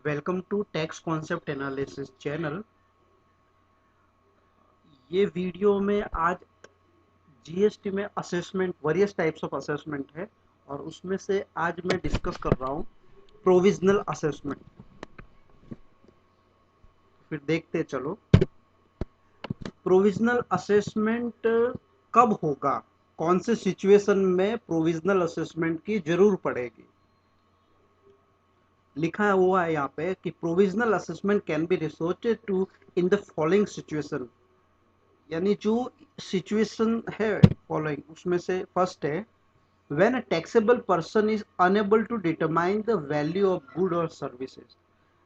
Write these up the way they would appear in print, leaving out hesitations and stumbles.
Welcome to tax concept analysis channel. ये video में आज जीएसटी में assessment various types of assessment है और उसमें से आज मैं डिस्कस कर रहा हूँ प्रोविजनल असेसमेंट। फिर देखते चलो प्रोविजनल असेसमेंट कब होगा, कौन से सिचुएशन में प्रोविजनल असेसमेंट की जरूर पड़ेगी। लिखा हुआ है यहाँ पे कि provisional assessment can be resorted to in the following situation, यानी जो सिचुएशन है फॉलोइंग उसमें से फर्स्ट है when a taxable person is unable to determine the value of good और सर्विसेज।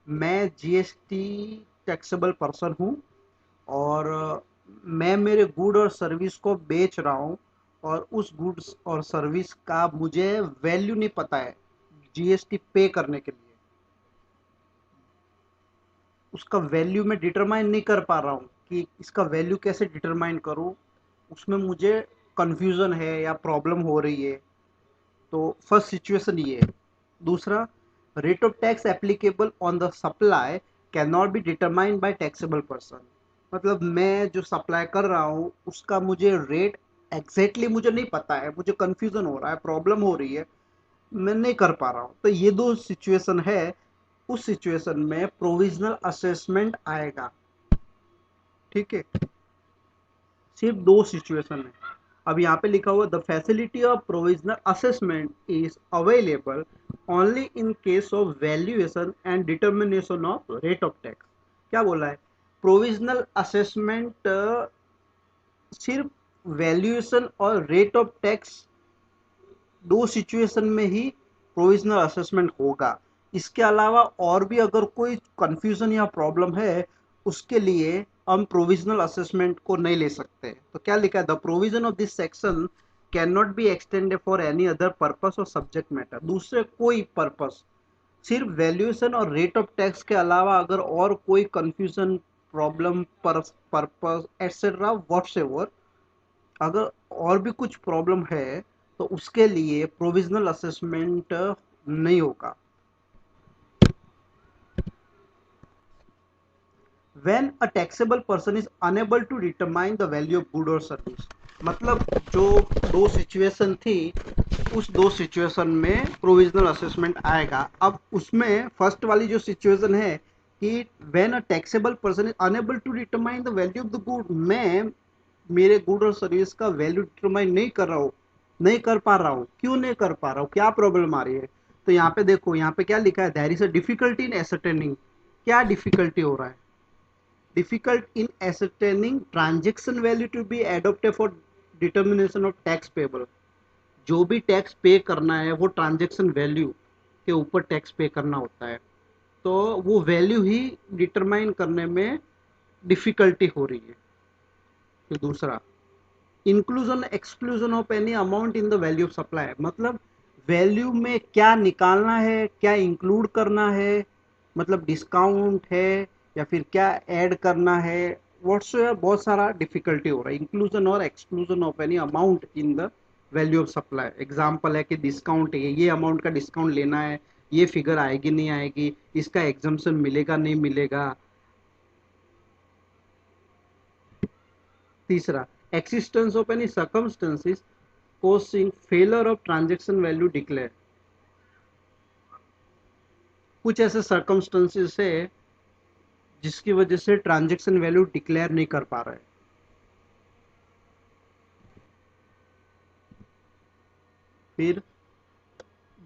मैं जीएसटी टैक्सेबल पर्सन हूँ और मैं मेरे गुड और सर्विस को बेच रहा हूँ और उस गुड्स और सर्विस का मुझे वैल्यू नहीं पता है जीएसटी पे करने के लिए। उसका वैल्यू मैं डिटरमाइन नहीं कर पा रहा हूँ कि इसका वैल्यू कैसे डिटरमाइन करूँ, उसमें मुझे कंफ्यूजन है या प्रॉब्लम हो रही है। तो फर्स्ट सिचुएशन ये है। दूसरा, rate of tax applicable on the supply can not be determined by taxable person. मतलब मैं जो सप्लाई कर रहा हूँ उसका मुझे रेट एग्जैक्टली मुझे नहीं पता है, मुझे कंफ्यूजन हो रहा है, प्रॉब्लम हो रही है, मैं नहीं कर पा रहा हूँ। तो ये दो सिचुएशन है, उस सिचुएशन में प्रोविजनल असेसमेंट आएगा। ठीक है, सिर्फ दो सिचुएशन है। अब यहाँ पे लिखा हुआ the facility of provisional assessment is available only in case of valuation and determination of rate of tax. क्या बोला है? प्रोविजनल असेसमेंट सिर्फ वैल्यूएशन और रेट ऑफ टैक्स दो सिचुएशन में ही प्रोविजनल असेसमेंट होगा। इसके अलावा और भी अगर कोई कंफ्यूजन या प्रॉब्लम है उसके लिए हम प्रोविजनल असेसमेंट को नहीं ले सकते। तो क्या लिखा है? The provision of this section can not be extended for any other purpose और सब्जेक्ट मैटर। दूसरे कोई पर्पस, सिर्फ वैल्यूएशन और रेट ऑफ टैक्स के अलावा अगर और कोई कंफ्यूजन, प्रॉब्लम, पर्पस एटसेट्रा व्हाटसएवर, अगर और भी कुछ प्रॉब्लम है तो उसके लिए प्रोविजनल असेसमेंट नहीं होगा। When a taxable person is unable to determine the value of good और सर्विस। मतलब जो दो सिचुएशन थी उस दो सिचुएशन में प्रोविजनल असेसमेंट आएगा। अब उसमें फर्स्ट वाली जो सिचुएशन है कि when a taxable person is unable to determine the value of the good, मैं मेरे गुड और सर्विस का वैल्यू डिटरमाइन नहीं कर रहा हूँ, नहीं कर पा रहा हूँ। क्यों नहीं कर पा रहा हूँ, क्या प्रॉब्लम आ रही है? तो यहाँ पे देखो, यहाँ पे क्या लिखा है? There is a difficulty in ascertaining. क्या डिफिकल्टी हो रहा है? Difficult in ascertaining transaction value to be adopted for determination of tax payable. जो भी टैक्स पे करना है वो ट्रांजेक्शन वैल्यू के ऊपर टैक्स पे करना होता है, तो वो वैल्यू ही डिटरमाइन करने में डिफिकल्टी हो रही है। तो दूसरा, inclusion exclusion of any amount in the value of supply. मतलब वैल्यू में क्या निकालना है, क्या इंक्लूड करना है, मतलब डिस्काउंट है या फिर क्या ऐड करना है, व्हाट्सएवर बहुत सारा डिफिकल्टी हो रहा है। इंक्लूजन और exclusion of any amount in the value of supply. Example है कि डिस्काउंट है, ये अमाउंट का डिस्काउंट लेना है, ये फिगर आएगी नहीं आएगी, इसका एग्जम्पशन मिलेगा नहीं मिलेगा। तीसरा, existence of any circumstances causing failure of transaction value declare। कुछ ऐसे circumstances है जिसकी वजह से ट्रांजेक्शन वैल्यू डिक्लेयर नहीं कर पा रहे। फिर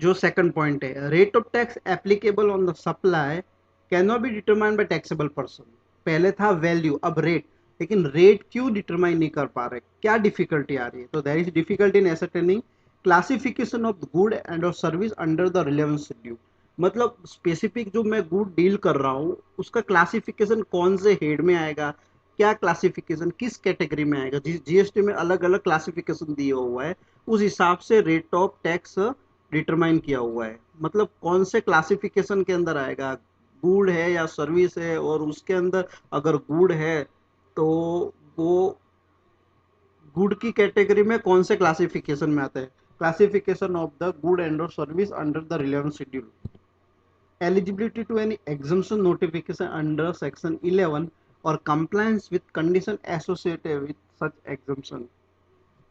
जो सेकंड पॉइंट है, rate of tax applicable on the supply can not be determined by taxable person. पहले था वैल्यू, अब रेट, लेकिन रेट क्यों डिटरमाइन नहीं कर पा रहे, क्या डिफिकल्टी आ रही है? तो there is difficulty in ascertaining classification of good and और service under the relevant schedule. मतलब स्पेसिफिक जो मैं गुड डील कर रहा हूँ उसका क्लासिफिकेशन कौन से हेड में आएगा, क्या क्लासिफिकेशन किस कैटेगरी में आएगा। जीएसटी में अलग अलग क्लासिफिकेशन दिया हुआ है, उस हिसाब से रेट ऑफ टैक्स डिटरमाइन किया हुआ है। मतलब कौन से क्लासिफिकेशन के अंदर आएगा, गुड है या सर्विस है, और उसके अंदर अगर गुड है तो वो गुड की कैटेगरी में कौन से क्लासिफिकेशन में आता है? Classification of the good and और service under the relevant schedule. eligibility to any exemption notification under section 11 or compliance with condition associated with such exemption।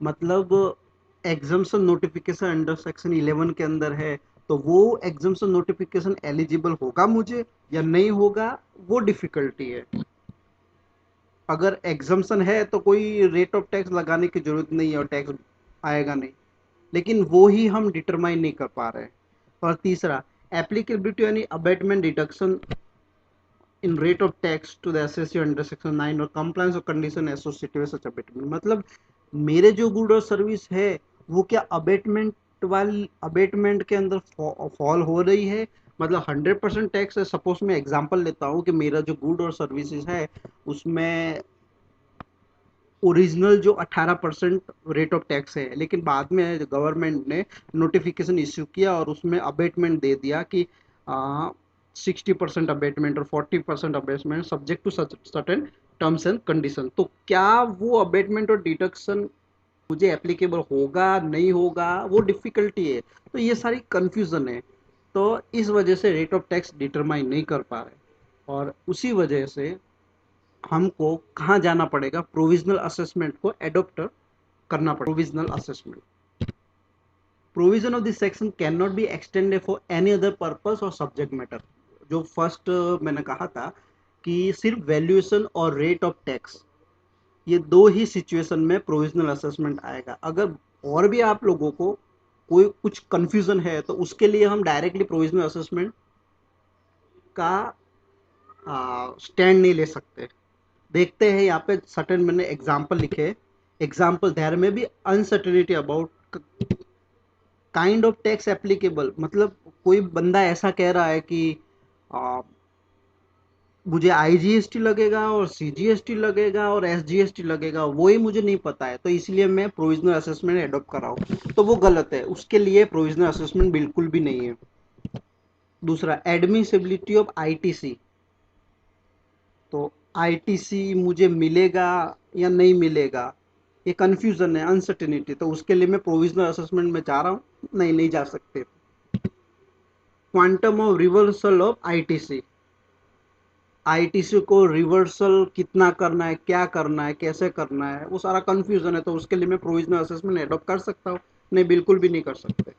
मतलब एग्जम्पशन नोटिफिकेशन अंडर सेक्शन 11 के अंदर है तो वो एग्जम्पशन नोटिफिकेशन एलिजिबल होगा मुझे या नहीं होगा, वो डिफिकल्टी है। अगर एग्जम्पशन है तो कोई रेट ऑफ टैक्स लगाने की जरूरत नहीं है और टैक्स आएगा नहीं, लेकिन वो ही हम डिटरमाइन नहीं कर पा रहे हैं। और तीसरा, एप्लीकेबिलिटी यानी abatement deduction in rate of tax to the SSC under section 9 और कंप्लायंस और condition associated with such abatement. मतलब मेरे जो गुड और सर्विस है वो क्या अबेटमेंट के अंदर फॉल हो रही है, मतलब 100% टैक्स है। सपोज मैं एग्जांपल लेता हूँ कि मेरा जो गुड और सर्विसेज है उसमें ओरिजिनल जो 18% रेट ऑफ टैक्स है, लेकिन बाद में गवर्नमेंट ने नोटिफिकेशन इश्यू किया और उसमें अबेटमेंट दे दिया कि 60% अबेटमेंट और 40% abatement subject to certain terms and condition. तो क्या वो अबेटमेंट और डिडक्शन मुझे एप्लीकेबल होगा नहीं होगा, वो डिफिकल्टी है। तो ये सारी कंफ्यूजन है, तो इस वजह से रेट ऑफ टैक्स डिटरमाइन नहीं कर पा रहे, और उसी वजह से हमको कहाँ जाना पड़ेगा, प्रोविजनल असेसमेंट को एडोप्ट करना पड़ेगा। Provisional assessment, provision of this section can not be extended for any other purpose और सब्जेक्ट मैटर। जो फर्स्ट मैंने कहा था कि सिर्फ वैल्यूएशन और रेट ऑफ टैक्स, ये दो ही सिचुएशन में प्रोविजनल असेसमेंट आएगा। अगर और भी आप लोगों को कोई कुछ कंफ्यूजन है तो उसके लिए हम डायरेक्टली प्रोविजनल असेसमेंट का स्टैंड नहीं ले सकते। देखते हैं यहाँ पे सर्टेन मैंने एग्जाम्पल लिखे। एग्जाम्पल, देयर में भी uncertainty about kind of tax applicable. मतलब कोई बंदा ऐसा कह रहा है कि आ, मुझे आईजीएसटी लगेगा और सीजीएसटी लगेगा और एसजीएसटी लगेगा, वो ही मुझे नहीं पता है, तो इसलिए मैं प्रोविजनल असेसमेंट एडॉप्ट कर रहा हूँ, तो वो गलत है। उसके लिए प्रोविजनल असेसमेंट बिल्कुल भी नहीं है। दूसरा, एडमिसिबिलिटी ऑफ आईटीसी। तो आईटीसी मुझे मिलेगा या नहीं मिलेगा, ये कंफ्यूजन है, अनसर्टेनिटी। तो उसके लिए मैं प्रोविजनल असेसमेंट में जा रहा हूँ, नहीं जा सकते। Quantum of reversal of ITC, ITC को रिवर्सल कितना करना है, क्या करना है, कैसे करना है, वो सारा कंफ्यूजन है। तो उसके लिए मैं प्रोविजनल असेसमेंट एडॉप्ट कर सकता हूँ, नहीं बिल्कुल भी नहीं कर सकते।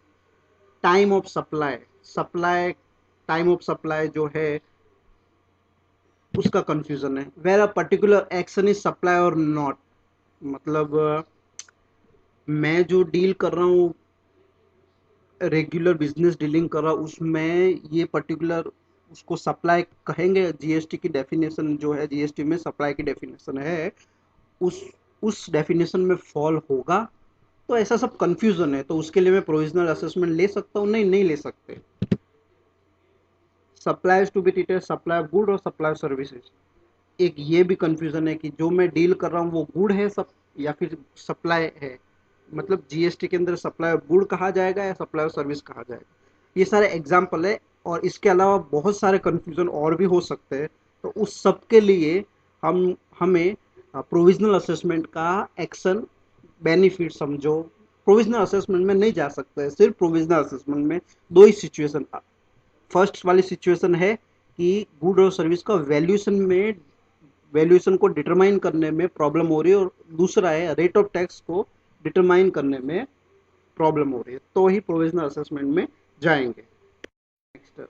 Time of supply, supply time of supply जो है उसका कंफ्यूजन है। Where a particular action is supply और नॉट, मतलब मैं जो डील कर रहा हूँ, रेगुलर बिजनेस डीलिंग कर रहा हूँ, उसमें ये पर्टिकुलर उसको सप्लाई कहेंगे। जीएसटी की डेफिनेशन जो है, जीएसटी में सप्लाई की डेफिनेशन है, उस उस डेफिनेशन में फॉल होगा। तो ऐसा सब कंफ्यूजन है, तो उसके लिए मैं प्रोविजनल असेसमेंट ले सकता हूँ, नहीं ले सकते। Supplies to be treated supply of good और सप्लाई ऑफ सर्विसेज, एक ये भी कंफ्यूजन है कि जो मैं डील कर रहा हूँ वो गुड है सब या फिर सप्लाई है। मतलब जीएसटी के अंदर सप्लाई ऑफ गुड कहा जाएगा या सप्लाई ऑफ सर्विस कहा जाएगा। ये सारे एग्जाम्पल है, और इसके अलावा बहुत सारे कंफ्यूजन और भी हो सकते हैं। तो उस सब के लिए हमें प्रोविजनल असेसमेंट का एक्शन बेनिफिट समझो। प्रोविजनल असेसमेंट में नहीं जा सकते, सिर्फ प्रोविजनल असेसमेंट में दो ही सिचुएशन। फर्स्ट वाली सिचुएशन है कि गुड और सर्विस का वैल्यूएशन को डिटरमाइन करने में प्रॉब्लम हो रही है, और दूसरा है रेट ऑफ टैक्स को डिटरमाइन करने में प्रॉब्लम हो रही है, तो ही प्रोविजनल असेसमेंट में जाएंगे। नेक्स्ट,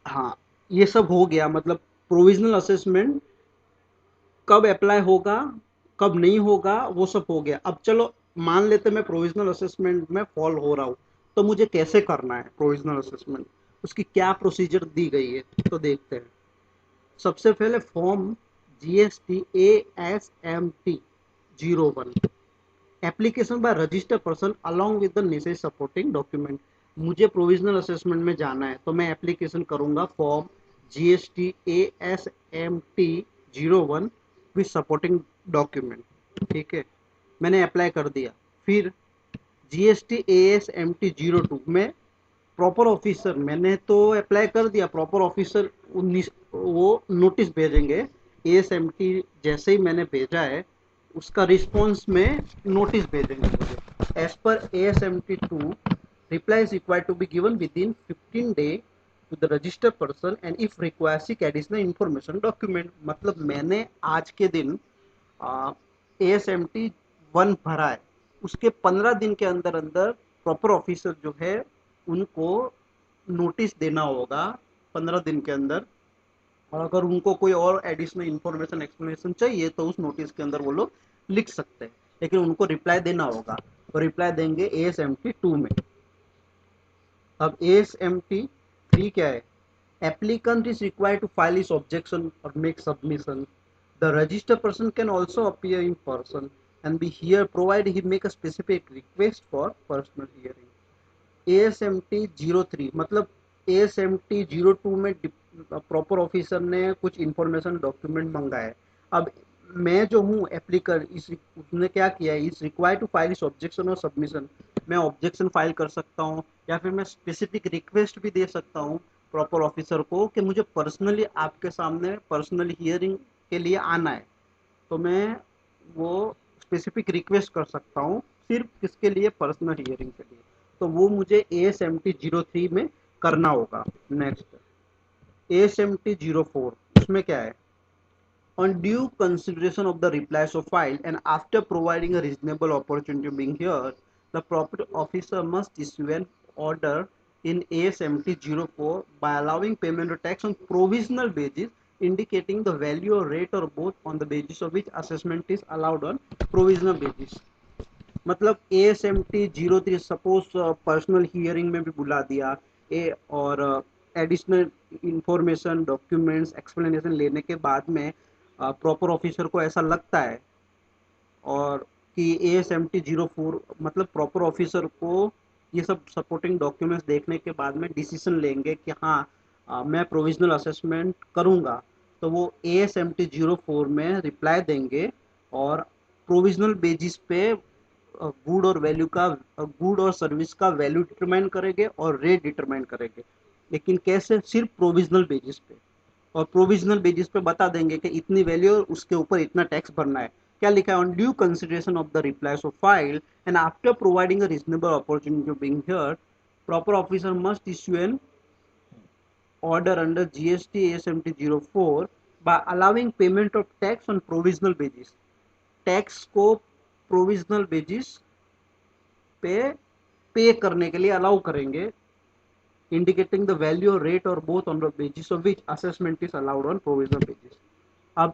हाँ, ये सब हो गया। मतलब प्रोविजनल असेसमेंट कब अप्लाई होगा, कब नहीं होगा, वो सब हो गया। अब चलो मान लेते मैं प्रोविजनल असेसमेंट में फॉल हो रहा हूँ, तो मुझे कैसे करना है प्रोविजनल असेसमेंट, उसकी क्या प्रोसीजर दी गई है, तो देखते हैं। सबसे पहले form GST ASMT 01, application by registered person along with the necessary supporting document. मुझे प्रोविजनल असेसमेंट में जाना है तो मैं एप्लीकेशन करूंगा form GST ASMT 01 with supporting document. ठीक है, मैंने अप्लाई कर दिया। फिर GST ASMT 02 में प्रॉपर ऑफिसर, मैंने तो अप्लाई कर दिया, प्रॉपर ऑफिसर वो नोटिस भेजेंगे। ASMT जैसे ही मैंने भेजा है उसका रिस्पॉन्स में नोटिस भेजेंगे मुझे। As per ASMT 2 reply is required to be given with in 15 day to the registered person and if requires seek additional information document. मतलब मैंने आज के दिन ASMT 1 भरा है, उसके 15 दिन के अंदर अंदर प्रॉपर ऑफिसर जो है उनको नोटिस देना होगा 15 दिन के अंदर। और अगर उनको कोई और एडिशनल इन्फॉर्मेशन एक्सप्लेनेशन चाहिए तो उस नोटिस के अंदर वो लोग लिख सकते हैं, लेकिन उनको रिप्लाई देना होगा। तो रिप्लाई देंगे ASMT 2 में। अब ASMT 3 क्या है? Applicant is required to file his objection or make submission. The registered person can also appear in person and be here provided he make a specific request for personal hearing. ASMT 03 मतलब ASMT 02 में proper officer ने कुछ information document मांगा है। अब मैं जो हूँ एप्लीकर, इस उसने क्या किया है, इज रिक्वायर्ड टू फाइल इस ऑब्जेक्शन और सबमिशन। मैं ऑब्जेक्शन फाइल कर सकता हूँ या फिर मैं स्पेसिफिक रिक्वेस्ट भी दे सकता हूँ प्रॉपर ऑफिसर को कि मुझे पर्सनली आपके सामने पर्सनल हियरिंग के लिए आना है। तो मैं वो स्पेसिफिक रिक्वेस्ट कर सकता हूँ सिर्फ किसके लिए? पर्सनल हियरिंग के लिए। तो वो मुझे ASMT 03 में करना होगा। नेक्स्ट ASMT 04, उसमें क्या है? On due consideration of the replies of file and after providing a reasonable opportunity being here, the proper officer must issue an order in ASMT 04 by allowing payment of tax on provisional basis, indicating the value or rate or both on the basis of which assessment is allowed on provisional basis। मतलब ASMT 03 suppose personal hearing में भी बुला दिया और additional information documents explanation लेने के बाद में प्रॉपर ऑफिसर को ऐसा लगता है और कि ASMT 04 मतलब प्रॉपर ऑफिसर को ये सब सपोर्टिंग डॉक्यूमेंट्स देखने के बाद में डिसीजन लेंगे कि हाँ मैं प्रोविजनल असेसमेंट करूँगा। तो वो ASMT 04 में रिप्लाई देंगे और प्रोविजनल बेसिस पे गुड और वैल्यू का गुड और सर्विस का वैल्यू डिटरमाइन करेंगे और रेट डिटरमाइन करेंगे। लेकिन कैसे? सिर्फ प्रोविजनल बेसिस पे। और प्रोविजनल बेसिस पे बता देंगे कि इतनी वैल्यू और उसके ऊपर इतना टैक्स भरना है। क्या लिखा है? On due consideration of the replies of file and after providing a reasonable opportunity to being hear, proper officer must issue an order under GST ASMT 04 by allowing payment of tax on provisional basis। Tax को provisional basis पे करने के लिए allow करेंगे, indicating the value or rate or both on the basis of which assessment is allowed on provisional basis। अब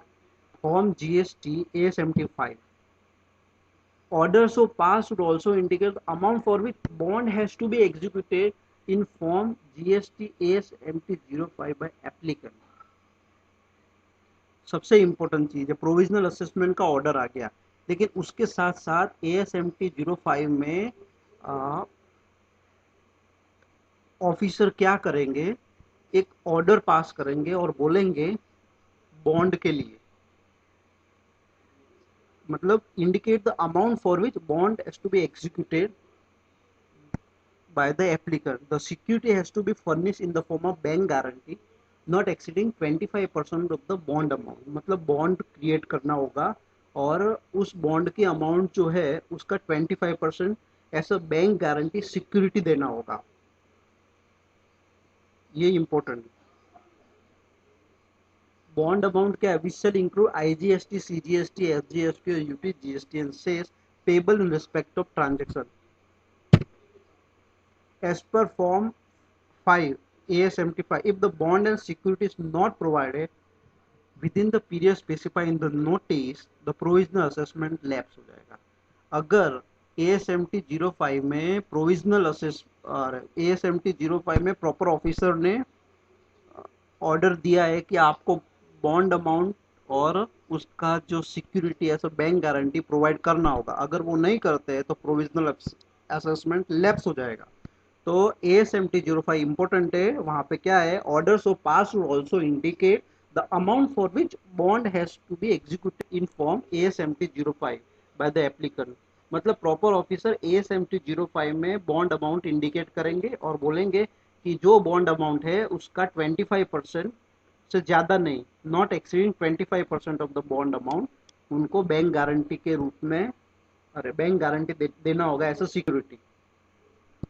form GST A75 order so passed should also indicate the amount for which bond has to be executed in form GST ASMT 05 by applicant। सबसे important चीज है, provisional assessment का order आ गया, लेकिन उसके साथ साथ ASMT 05 में ऑफिसर क्या करेंगे? एक ऑर्डर पास करेंगे और बोलेंगे बॉन्ड के लिए, मतलब indicate the amount for which bond has to be executed by the applicant। The security has to be furnished in the form of bank guarantee not exceeding 25% of the bond amount। मतलब bond create करना होगा और उस bond की amount जो है उसका 25% ऐसा बैंक गारंटी सिक्योरिटी देना होगा। ये इंपॉर्टेंट। बॉन्ड अमाउंट क्या है? Which shall include IGST CGST SGST और UT GST and cess payable in respect of transaction as per form 5 A75। if the bond and security is not provided within the period specified in the notice, the provisional assessment lapse हो जाएगा। अगर ASMT 05 में provisional assess और ASMT 05 में proper officer ने order दिया है कि आपको बॉन्ड अमाउंट और उसका जो सिक्योरिटी है, सब बैंक गारंटी प्रोवाइड करना होगा, अगर वो नहीं करते हैं तो प्रोविजनल असेसमेंट लैप्स हो जाएगा। तो ASMT 05 इंपॉर्टेंट है। वहां पे क्या है? Order so pass will also indicate the amount for which bond has to be executed in form ASMT 05 by the applicant. मतलब प्रॉपर ऑफिसर ASMT 05 में बॉन्ड अमाउंट इंडिकेट करेंगे और बोलेंगे कि जो बॉन्ड अमाउंट है उसका 25% से ज्यादा नहीं, not exceeding 25% of the bond amount, उनको बैंक गारंटी के रूप में, अरे बैंक गारंटी देना होगा एज अ सिक्योरिटी।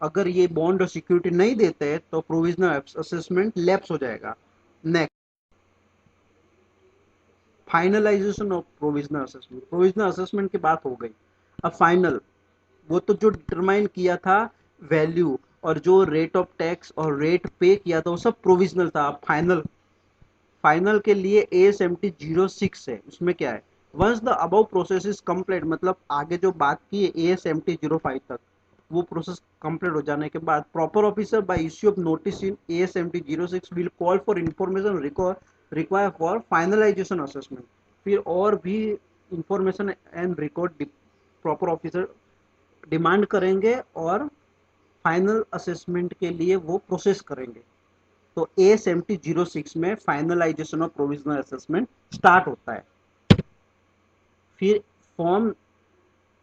अगर ये बॉन्ड और सिक्योरिटी नहीं देते हैं तो प्रोविजनल असेसमेंट लैप्स हो जाएगा। Next, finalisation of provisional assessment. Provisional assessment की बात हो गई, अब फाइनल, वो तो जो डिटरमाइन किया था वैल्यू और जो रेट ऑफ टैक्स और रेट पे किया था वो सब प्रोविजनल था। अब फाइनल, फाइनल के लिए AS70 06 है, उसमें क्या है, once the above process is complete, मतलब आगे जो बात की है AS70 05 तक, वो प्रोसेस कंप्लीट हो जाने के बाद proper officer bye issue of notice in AS70 06 will call for information require for finalisation assessment. फिर और भी information and record proper officer demand करेंगे और फाइनल असेसमेंट के लिए वो प्रोसेस करेंगे। तो A7006 में finalisation of provisional assessment start होता है। फिर form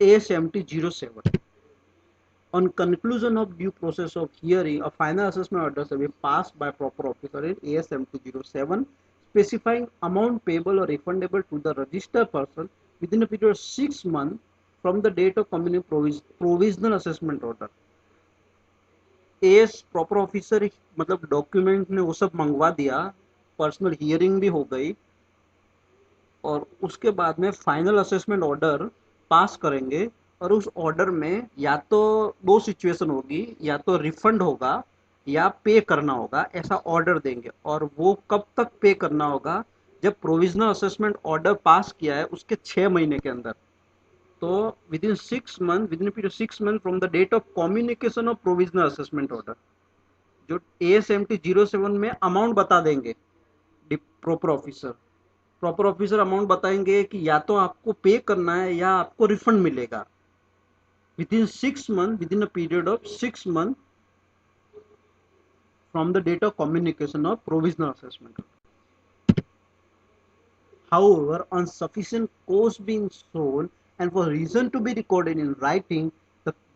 A7007, on conclusion of due process of hearing, a final assessment order shall be passed by proper officer in A7007 specifying amount payable or refundable to the registered person within a period of 6 months from the date of communion provisional assessment order। S proper officer मतलब document ने वो सब मंगवा दिया, personal hearing भी हो गई और उसके बाद में फाइनल असेसमेंट ऑर्डर पास करेंगे। और उस ऑर्डर में या तो दो सिचुएशन होगी, या तो रिफंड होगा या पे करना होगा, ऐसा ऑर्डर देंगे। और वो कब तक पे करना होगा, जब प्रोविजनल असेसमेंट ऑर्डर पास किया है उसके 6 महीने के अंदर। तो within 6 month, within period 6 month from the date of communication of provisional assessment order, जो AS7007 में अमाउंट बता देंगे proper officer. Proper officer amount बताएंगे कि या तो आपको पे करना है या आपको रिफंड मिलेगा within 6 month, within a period of 6 month from the date of communication of provisional assessment. However, on sufficient cause being shown and for reason to be recorded in writing,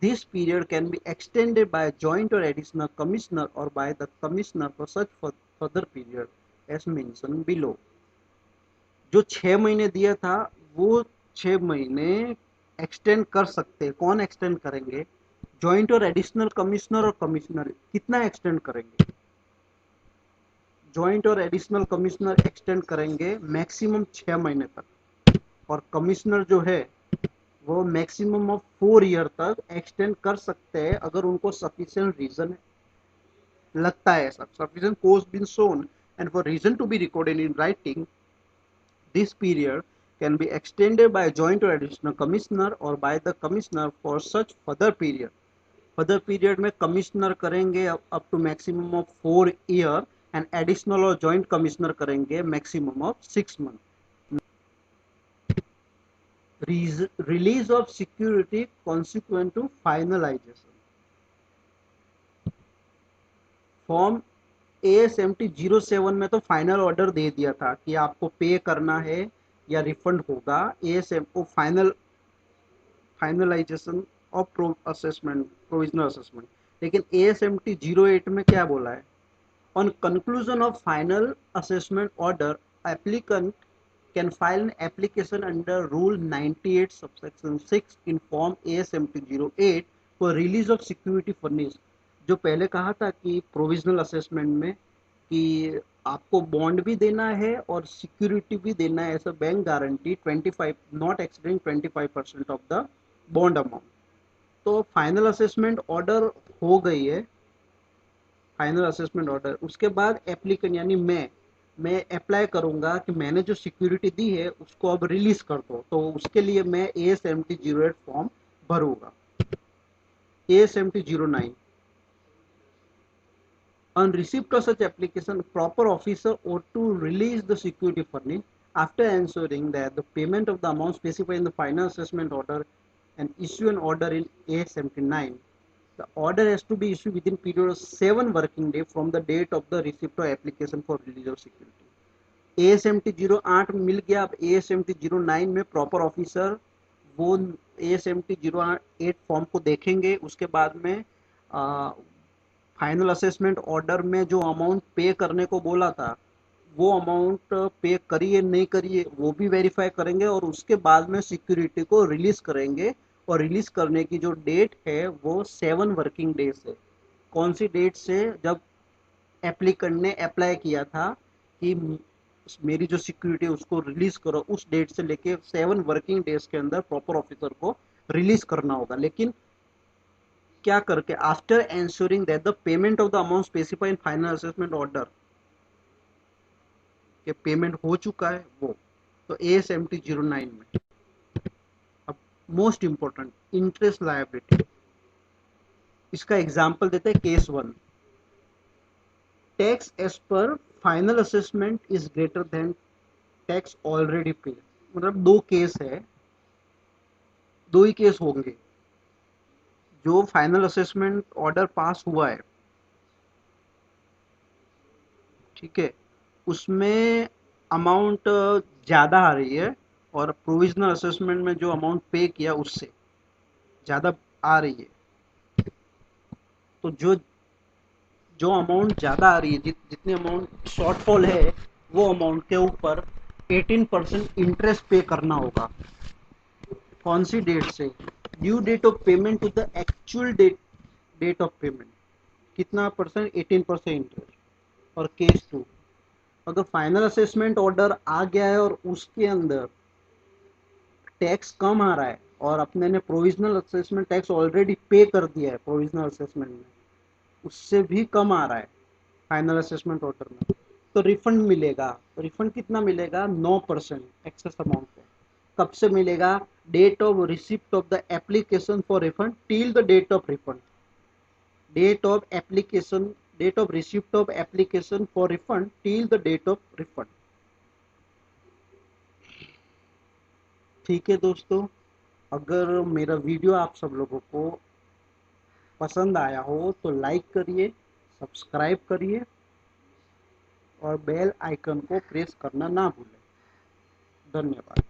this period can be extended by a joint or additional commissioner or by the commissioner for such further period as mentioned below। जो 6 महीने दिया था वो 6 महीने extend कर सकते हैं। कौन एक्सटेंड करेंगे, जॉइंट और एडिशनल कमिश्नर और कमिश्नर। कितना एक्सटेंड करेंगे, जॉइंट और एडिशनल कमिश्नर एक्सटेंड करेंगे मैक्सिमम 6 महीने तक, और कमिश्नर जो है वो मैक्सिमम ऑफ 4 ईयर तक एक्सटेंड कर सकते हैं अगर उनको सफिशिएंट रीजन लगता है। ऐसा sufficient cause been shown and for reason to be recorded in writing, this period can be extended by joint और एडिशनल कमिश्नर और by the commissioner for such further period. Further period में commissioner करेंगे up to maximum of 4 year and additional और joint commissioner करेंगे maximum of 6 month. Release of security consequent to finalization। Form A7007 में तो final order दे दिया था कि आपको पे करना है या रिफंड होगा। ASM को finalisation of assessment, provisional assessment. लेकिन A7008 में क्या बोला है, on conclusion of final assessment order applicant can file an application under Rule 98 subsection 6 in Form AS7008 for release of security furnished। जो पहले कहा था कि प्रोविजनल असेसमेंट में कि आपको बॉन्ड भी देना है और सिक्योरिटी भी देना है, ऐसा bank guarantee 25 not exceeding 25% of the bond amount. तो फाइनल असेसमेंट ऑर्डर हो गई है, फाइनल असेसमेंट ऑर्डर। उसके बाद एप्लीकेंट यानी मैं अप्लाई करूंगा कि मैंने जो सिक्योरिटी दी है उसको अब रिलीज कर दो, तो उसके लिए मैं A7008 फॉर्म भरूंगा। A7009, on receipt of such application proper officer ought to release the security furnished after ensuring that the payment of the amount specified in the final assessment order and issue an order in A79। the order has to be issued within period of 7 working days from the date of the receipt of application for release of security। A7008 मिल गया। अब A7009 में proper officer वो A7008 form को देखेंगे। उसके बाद में final assessment order में जो अमाउंट पे करने को बोला था वो अमाउंट पे करिए नहीं करिए वो भी वेरीफाई करेंगे और उसके बाद में सिक्योरिटी को रिलीज करेंगे और रिलीज करने की जो डेट है वो 7 वर्किंग डेज है। कौन सी डेट से? जब एप्लीकेंट ने अप्लाई किया था कि मेरी जो सिक्योरिटी है उसको रिलीज करो, उस डेट से लेके 7 वर्किंग डेज के अंदर प्रॉपर ऑफिसर को रिलीज करना होगा। लेकिन क्या करके? After ensuring that the payment of the amount specified in final assessment order, के पेमेंट हो चुका है वो। तो AS-7009 में अब मोस्ट इंपॉर्टेंट इंटरेस्ट लायबिलिटी, इसका एग्जांपल देते हैं case 1। Tax as per final assessment is greater than tax already paid. मतलब दो केस है, दो ही केस होंगे। जो फाइनल असेसमेंट ऑर्डर पास हुआ है, ठीक है, उसमें अमाउंट ज़्यादा आ रही है और प्रोविजनल असेसमेंट में जो अमाउंट पे किया उससे ज़्यादा आ रही है। तो जो जो अमाउंट ज़्यादा आ रही है, जितनी अमाउंट शॉर्टफॉल है, वो अमाउंट के ऊपर 18% इंटरेस्ट पे करना होगा। कौन सी डेट से? Due date of payment to the actual date of payment. कितना परसेंट? 18% इंटरेस्ट। और केस 2, अगर फाइनल असेसमेंट ऑर्डर आ गया है और उसके अंदर टैक्स कम आ रहा है और अपने ने प्रोविजनल असेसमेंट टैक्स ऑलरेडी पे कर दिया है प्रोविजनल असेसमेंट में, उससे भी कम आ रहा है फाइनल असेसमेंट ऑर्डर में, तो रिफंड मिलेगा। रिफंड कितना मिलेगा? 9% एक्सेस अमाउंट पे। कब से मिलेगा? Date of receipt of the application for refund till the date of refund. Date of application, date of receipt of application for refund till the date of refund. ठीक है दोस्तों, अगर मेरा वीडियो आप सब लोगों को पसंद आया हो तो लाइक करिए, सब्सक्राइब करिए और बेल आइकन को प्रेस करना ना भूलें। धन्यवाद।